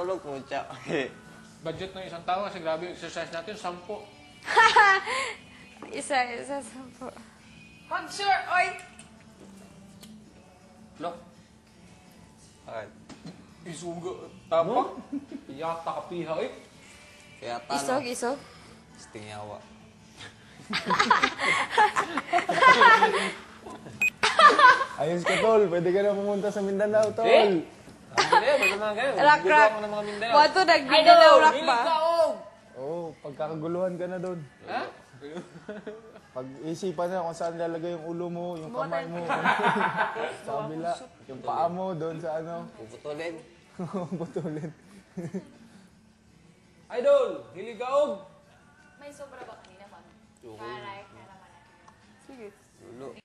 tulog mo siya. Budget ng isang tao kasi grabe yung exercise natin, 10. Isa, 10. Hug, sure! Oy! Look, Alright. isuga. Tama? Yata kapiha eh. Kaya Isog, isog. Stingawa. Ayos ka, tol. Pwede ka na pumunta sa Mindanao, tol. Eh? Sabi kayo, basta mga ganyan. Rock, Gusto rock. ako ng mga Mindanao. Wato, nagbigalaw rock ba? Oo, pagkakaguluhan ka na doon. Ha? Pag-isipan na kung saan lalagay yung ulo mo, yung kamay mo. Sa kabila. Yung paa mo doon sa ano. Puputulin. Putulin. Idol, hilig ka og. May sobra ba kanina, Juan? Karay, karaman. Sige. Lulo.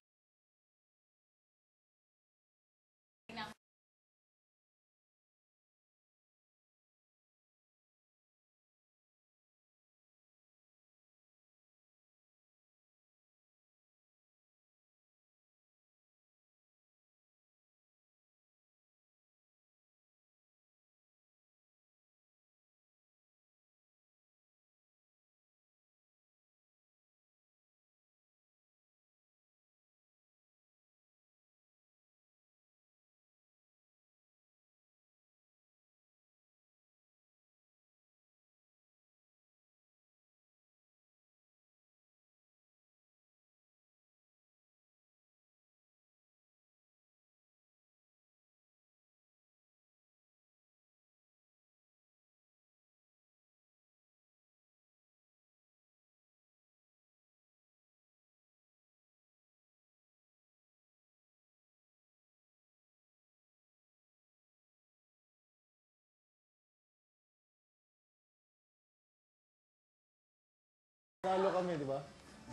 Kalo kami, di ba?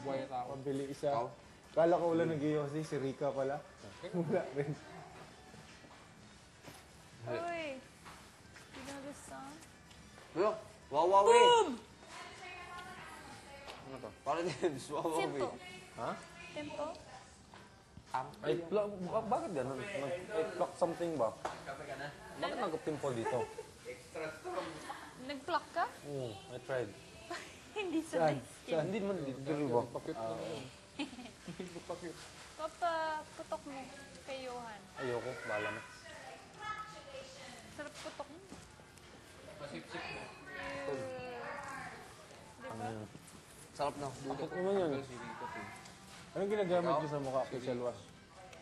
Buhay tao. Pabili isa. Kala ko wala nag-iossi, si Rika pala. Wala rin. Uy. You know this song? Look, wawawi. Boom! Ano to? Para din, wawawi. Tempo. Ha? Tempo? Ay, bakit gano'n? Nag-clock something ba? Bakit nag-pimple dito? Nag-pluck ka? Oo, I tried. Hindi sa Saan? Saan? Hindi naman dito ba? Papa, putok mo kay Johan. Ayoko, bahala na. Sarap putok mo. Masip-sip mo. Diba? Sarap na. Bakit naman yun? Anong ginagamit nyo sa mukha, facial wash?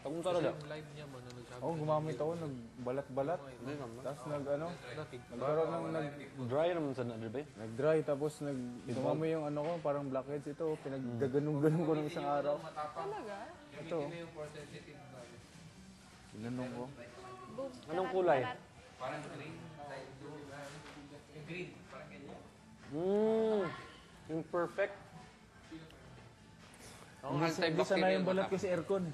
Tagong taro Kasi na. yung live niya, man, na nagsabi. Oo, gumamit ako, nagbalat-balat. Hindi naman. Tapos nagkaroon ng Dry naman sa nadir ba? nag-dry, tapos dumami yung ano ko, parang blackheads ito. Pinagdaganong-ganong ko ng isang araw. Talaga? Ito. Ginanong ko. Boom. Anong kulay? Parang green. Yung green, parang ganyan. Imperfect. Hindi sana yung balat ko si aircon.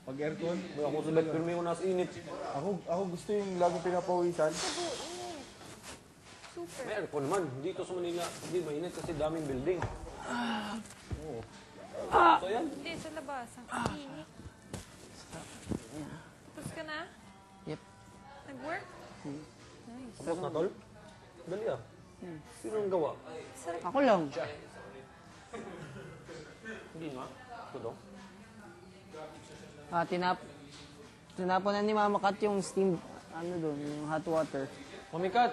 Pag aircon, Ako sa ba't pirmi ko nasa init. ako gusto yung laging pinapawisan. Super. May aircon naman. Dito sa Manila, hindi mainit kasi daming building. Oo. So yan. Hindi, sa labas. Ang init. Tapos ka na? Yep. Nag-work? Nice. Tapos na tol? Dali ah. Sino ang gawa? Ako lang. Hindi nga. Ito daw. Tinapon na ni Mama Kat yung steam, ano doon, yung hot water. Mamikat!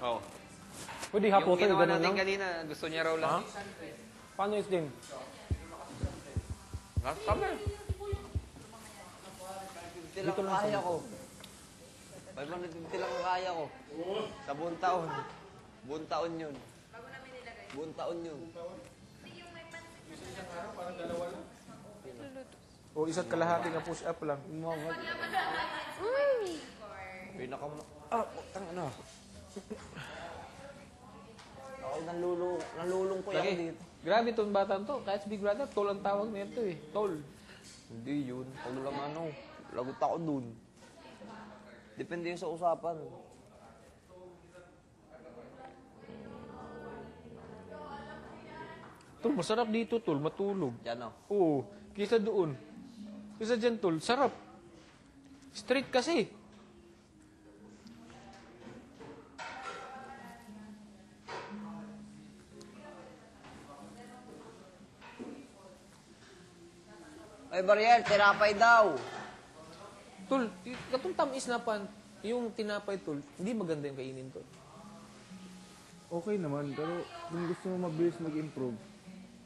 Oo. Pwede hot Yung water, ginawa ganun natin lang. kanina, gusto niya raw lang. Paano yung steam? Kami. Dito lang kaya ko. 550 lang ang kaya ko. Sa buong taon. Buong taon yun. Buong taon yun. O isa't kalahati nga push up lang. Pinaka... putang ano. Ako nalulung ko yan dito. Grabe itong batang to. Kahit si Big Brother, tol ang tawag nito eh. Tol. Hindi yun. Pag lang ano, lagot ako dun. Depende yun sa usapan. Tol, masarap dito, tol. Matulog. Yan o. Oo. Kisa doon. Isa dyan, tol. Sarap. Street kasi. Ay, Bariel, tinapay daw. Tol, katong tamis na pan, yung tinapay, tol, hindi maganda yung kainin, tol. Okay naman, pero kung gusto mo mabilis mag-improve,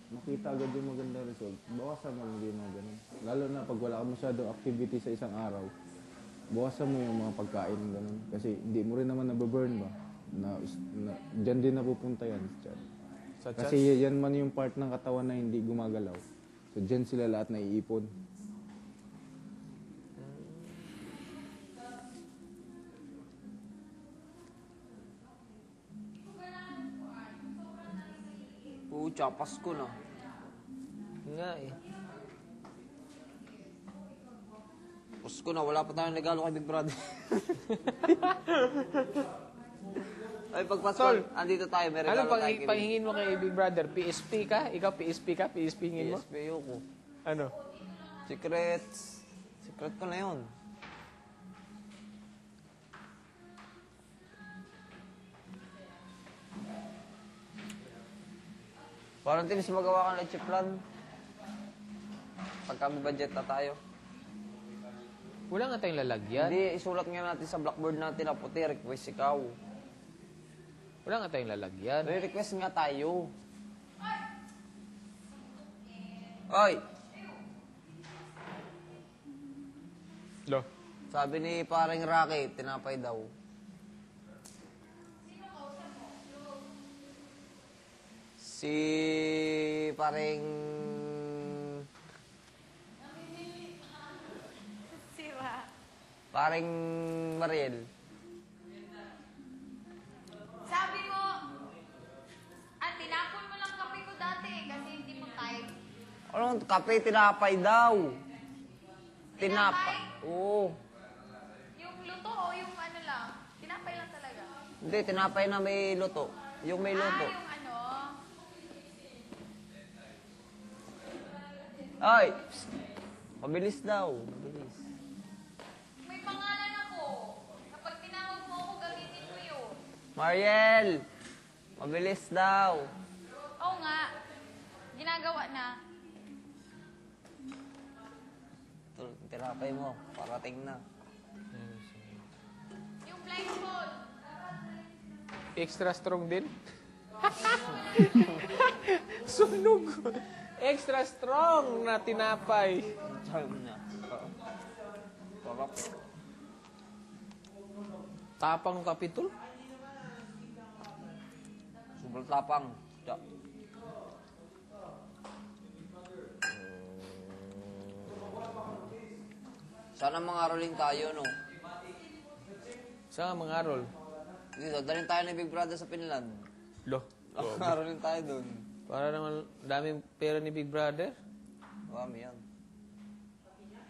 makita agad yung magandang result, bawasan mo lang yung mga ganun. Lalo na pag wala ka masyadong activity sa isang araw, bawasan mo yung mga pagkain ng ganun. Kasi hindi mo rin naman nababurn ba? Diyan din napupunta yan. Sa chat. Kasi yan man yung part ng katawan na hindi gumagalaw. So diyan sila lahat naiipon. Pucha, Pasko na. Nga eh. Pasko na, wala pa tayong regalo kay Big Brother. Ay, pag Pasko, Tol, andito tayo, may regalo Ano tayo kay Big pahingin mo kay Big Brother? PSP ka? Ikaw PSP ka? PSP hingin mo? PSP ko. Ano? Secrets. Secret ko na yun. Parang tinis magawa ka ng leche plan. Pagka may budget na tayo. Wala nga tayong lalagyan. Hindi, isulat nga natin sa blackboard natin na puti, request ikaw. Wala nga tayong lalagyan. Re-request nga tayo. Oy! Lo. Sabi ni paring Rocky, tinapay daw. Si paring... Sira. Paring Mariel. Sabi mo, tinapon mo lang kape ko dati kasi hindi mo type. Ano, kape, tinapay daw. Tinapay? Oo. Yung luto o yung ano lang? Tinapay lang talaga. Hindi, tinapay na may luto. Yung may luto. Yung ano? Ay! Psst. Mabilis daw. Mabilis. May pangalan ako. Kapag tinawag mo ako, gamitin mo yun. Mariel! Mabilis daw. Oo nga. Ginagawa na. Ito, tinapay mo. Parating na. Yung blindfold. Extra strong din? Sunog! Extra strong na tinapay. Charm na. Sarap. Tapang kapitol? Sobrang tapang. Tiyak. Sana mga rolling tayo, no? Sa mga rol? Dito, dalhin tayo ni Big Brother sa Finland. Lo. Mga rolling tayo dun. Para naman daming pera ni Big Brother. Marami yan.